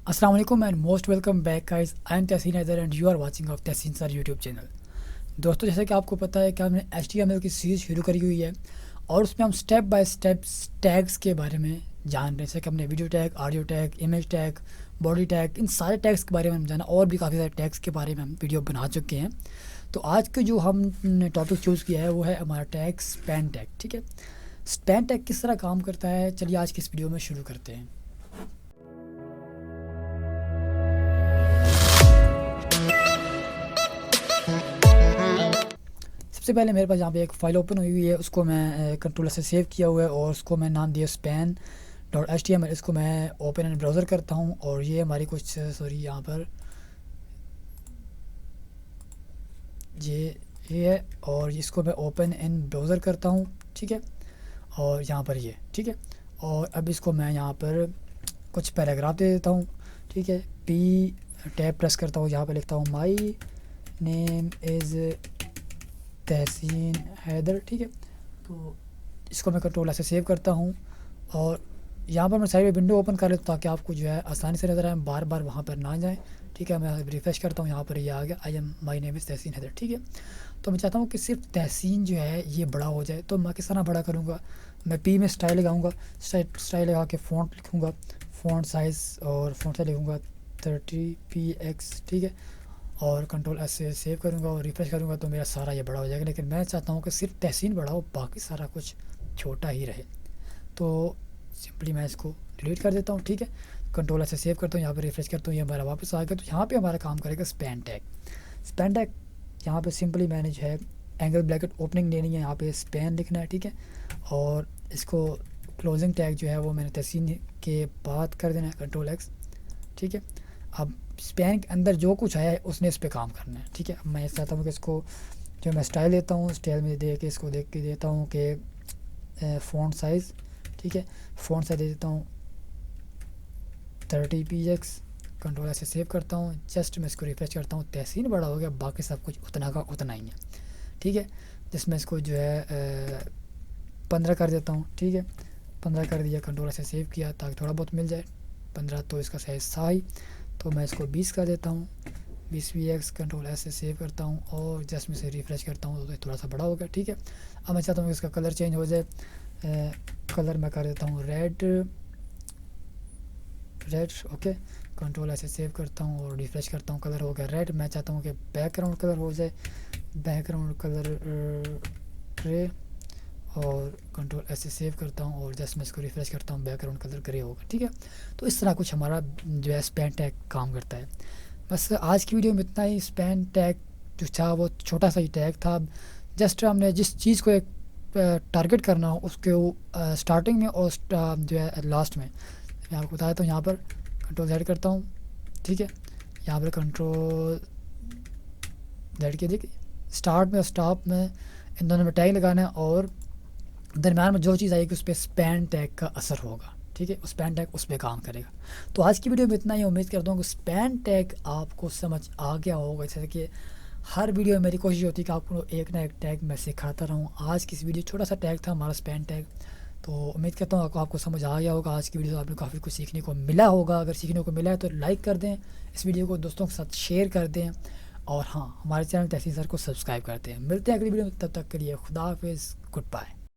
अस्सलाम वालेकुम and most welcome back guys. I am Tahseen Haider and you are watching of Tahseen sir YouTube channel. दोस्तों, जैसे कि आपको पता है कि हमने HTML की सीरीज़ शुरू करी हुई है और उसमें हम स्टेप बाय स्टेप टैग्स के बारे में जान रहे हैं। जैसे कि हमने video tag, audio tag, image tag, body tag, इन सारे टैग्स के बारे में हम जाना और भी काफ़ी सारे टैग्स के बारे में हम वीडियो बना चुके हैं। तो आज के जो हमने टॉपिक चूज़ किया है वो है हमारा टैग स्पैन टैग। ठीक है, स्पैन टैग किस तरह काम करता है, चलिए आज की इस वीडियो में शुरू करते हैं। सबसे पहले मेरे पास यहाँ पे एक फ़ाइल ओपन हुई हुई है, उसको मैं कंट्रोलर से सेव किया हुआ है और उसको मैं नाम दिया span.html। इसको मैं ओपन इन ब्राउज़र करता हूँ और ये हमारी कुछ सॉरी यहाँ पर ये है और इसको मैं ओपन इन ब्राउज़र करता हूँ। ठीक है, और यहाँ पर ये ठीक है, और अब इसको मैं यहाँ पर कुछ पैराग्राफ दे देता हूँ। ठीक है, पी टैब प्रेस करता हूँ, यहाँ पर लिखता हूँ माई नेम इज़ तहसीन हैदर। ठीक है, तो इसको मैं कंट्रोल से सेव करता हूँ और यहाँ पर मैं साइड में विंडो ओपन कर लेता हूँ ताकि आपको जो है आसानी से नज़र आए, बार बार वहाँ पर ना जाएं। ठीक है, मैं रिफ़्रेश करता हूँ, यहाँ पर ये आ गया, I am my name is Tahseen Haider. ठीक है, तो मैं चाहता हूँ कि सिर्फ तहसीन जो है ये बड़ा हो जाए, तो मैं किस तरह बड़ा करूँगा, मैं पी में स्टाइल लगाऊँगा, स्टाइल लगा के फ़ॉन्ट लिखूँगा, फ़ॉन्ट साइज़ और फ़ॉन्ट साइज़ लिखूँगा 30px। ठीक है, और कंट्रोल एस से सेव करूँगा और रिफ्रेश करूँगा तो मेरा सारा ये बड़ा हो जाएगा। लेकिन मैं चाहता हूँ कि सिर्फ तहसीन बड़ा हो, बाकी सारा कुछ छोटा ही रहे। तो सिंपली मैं इसको डिलीट कर देता हूँ। ठीक है, कंट्रोल एस से सेव करता हूँ, यहाँ पर रिफ्रेश करता हूँ, ये हमारा वापस आ गया। तो यहाँ पे हमारा काम करेगा स्पैन टैग। स्पैन टैग यहाँ पे सिंपली मैंने जो है एंगल ब्रैकेट ओपनिंग लेनी है, यहाँ पे स्पैन लिखना है। ठीक है, और इसको क्लोजिंग टैग जो है वो मैंने तहसीन के बाद कर देना है, कंट्रोल एक्स। ठीक है, अब स्पैन के अंदर जो कुछ आया है उसने इस पे काम करना है। ठीक है, अब मैं चाहता हूँ कि इसको जो मैं स्टाइल देता हूँ, स्टाइल में दे के इसको देख के देता हूँ कि फ़ॉन्ट साइज़। ठीक है, फ़ॉन्ट साइज़ दे देता हूँ 30px। कंट्रोल ऐसे सेव करता हूँ, जस्ट मैं इसको रिफ्रेश करता हूँ, तहसीन बड़ा हो गया, बाकी सब कुछ उतना का उतना ही है। ठीक है, जिसमें इसको जो है 15 कर देता हूँ। ठीक है, 15 कर दिया, कंट्रोल ऐसे सेव किया ताकि थोड़ा बहुत मिल जाए। 15 तो इसका साइज़ सही, तो मैं इसको 20 कर देता हूँ, 20px। कंट्रोल ऐसे सेव करता हूँ और जस्ट मैं इसे रिफ्रेश करता हूँ तो थोड़ा सा बड़ा हो गया। ठीक है, अब मैं चाहता हूँ कि इसका कलर चेंज हो जाए, कलर मैं कर देता हूँ रेड। ओके, कंट्रोल ऐसे सेव करता हूँ और रिफ्रेश करता हूँ, कलर हो गया रेड। मैं चाहता हूँ कि बैकग्राउंड कलर हो जाए, बैकग्राउंड कलर ग्रे, और कंट्रोल ऐसे सेव करता हूँ और जस्ट मैं इसको रिफ्रेश करता हूँ, बैकग्राउंड कलर ग्रे होगा। ठीक है, तो इस तरह कुछ हमारा जो है स्पैन टैग काम करता है। बस आज की वीडियो में इतना ही। स्पैन टैग जो था वो छोटा सा ही टैग था, जस्ट हमने जिस चीज़ को एक टारगेट करना हो उसके स्टार्टिंग में और जो है लास्ट में मैं आपको बताया। तो यहाँ पर कंट्रोल Z करता हूँ। ठीक है, यहाँ पर कंट्रोल Z के देखिए स्टार्ट में और स्टॉप में इन दोनों में टैग लगाना है और दरम्यान में जो चीज़ आएगी उस पर स्पैन टैग का असर होगा। ठीक है, स्पैन टैग उस पर काम करेगा। तो आज की वीडियो में इतना ही। उम्मीद करता हूँ कि स्पैन टैग आपको समझ आ गया होगा। जैसे कि हर वीडियो में मेरी कोशिश होती है कि आपको एक ना एक टैग मैं सिखाता रहूँ। आज की इस वीडियो छोटा सा टैग था हमारा स्पैन टैग। तो उम्मीद करता हूँ आपको समझ आ गया होगा। आज की वीडियो से आपने काफ़ी कुछ सीखने को मिला होगा। अगर सीखने को मिला है तो लाइक कर दें, इस वीडियो को दोस्तों के साथ शेयर कर दें और हाँ, हमारे चैनल तहसीन सर को सब्सक्राइब करते हैं। मिलते हैं अगली वीडियो में, तब तक के लिए खुदा हाफिज़, गुड बाय।